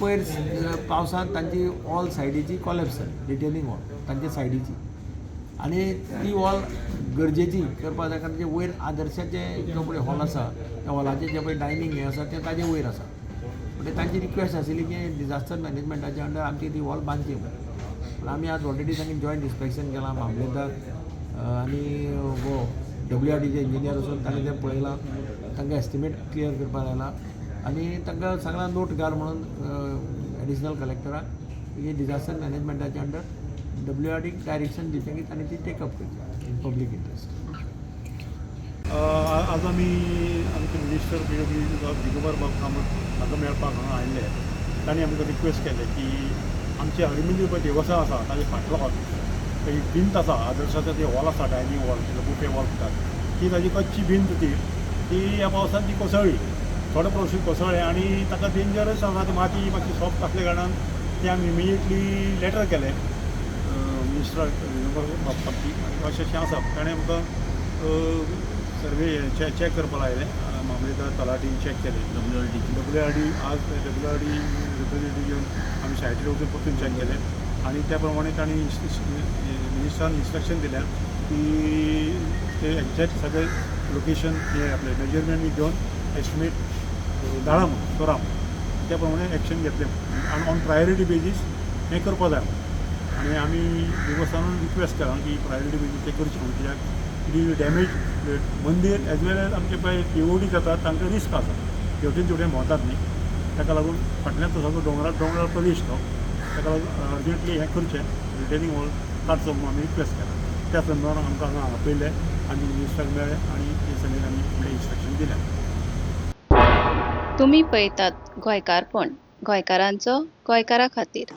पयर पावसांत तांची ऑल सायडीची कॉलेप्स जाली, रिटेनिंग वॉल तांचे सायडीची, आनी ती वॉल गरजेची करपा जाय कारण जे वयर आदर्शाचे जो पळय हॉल आसा त्या हॉलाचें जे पळय डायनींग हें आसा तें ताजे वयर आसा. म्हणजे तांची रिक्वेस्ट आशिल्ली की डिजास्टर मॅनेजमेंटाच्या अंडर आमची ती वॉल बांदची म्हणून. पण आमी आज ऑलरेडी तांणी जॉयंट इन्स्पेक्शन केलां मामलेदार आनी वो WRDचे इंजिनियर वचून ताणें तें पळयलां, तांकां एस्टिमेट क्लियर करपाक लायला आनी तांकां सांगलां नोट घाल म्हणून एडिशनल कलेक्टराक की डिजास्टर मॅनेजमेंटाच्या अंडर WRDक डायरेक्शन दिवचें की तांणी ती टेकअप करची इन पब्लीक इंट्रस्ट. आज आमी आमचे मिनिस्टर दिगंबर बाब कामत हाका मेळपाक हांगा आयिल्ले. तांणी आमकां रिक्वेस्ट केले की आमचे हरिमंदीर पळय देवस्थान आसा ताजे फाटलो एक भिंत आसा आदर्शाचो ते हॉल आसा डायनींग हॉल बुफे हॉल म्हणटात ती ताजी कच्ची भिंत ती ह्या पावसान ती कोसळ्ळी, थोडे प्रमाणात कोसळ्ळें आनी ताका डेंजरस आसा ती माती मातशी सॉफ्ट आसल्या कारणान ते आमी इमिजिएटली लेटर केलें मिनिस्टराक बाबतींत आनी अशें आसा. ताणें आमकां सर्वे चॅक करपाक लायलें, मामलेदार तलाटी चॅक केलें WRD आज WRD रिप्रेझेंटेटिव्ह घेवन आमी सायटीर वचून परतून चॅक केलें आनी त्या प्रमाणे तांणी मिनिस्टरान इन्स्ट्रक्शन दिल्या की ते एक्झॅक्ट सगळे लोकेशन हे आपले मेजरमेंट घेवन एस्टिमेट धाडा म्हणून करा म्हणून त्या प्रमाणे एक्शन घेतलें आनी ऑन प्रायोरिटी बेजीस हें करपा जाय म्हणून. आनी आमी देवस्थानान रिक्वेस्ट केलां की प्रायोरिटी बेजीस तें करचें म्हणून, कित्याक इट डॅमेज मंदीर एज वेल एज आमचे पळय POD जातात तांकां रिस्क आसा, हेवटेन तेवटेन भोंवतात न्ही, ताका लागून फाटल्यान तो सगळो दोंगरार प्रदेश तो, ताका लागून अर्जंटली हें करचें रिटेनिंग वॉल काडचो म्हणून आमी रिक्वेस्ट केला. त्या संदर्भान आमकां हांगा आपयलें आनी मिनिस्टर मेळ्ळे आनी हे सगळें आमी फुडें इन्स्ट्रक्शन दिलें. तुम्ही पळयतात गोंयकारपण, गोंयकारांचो गोंयकारा खातीर.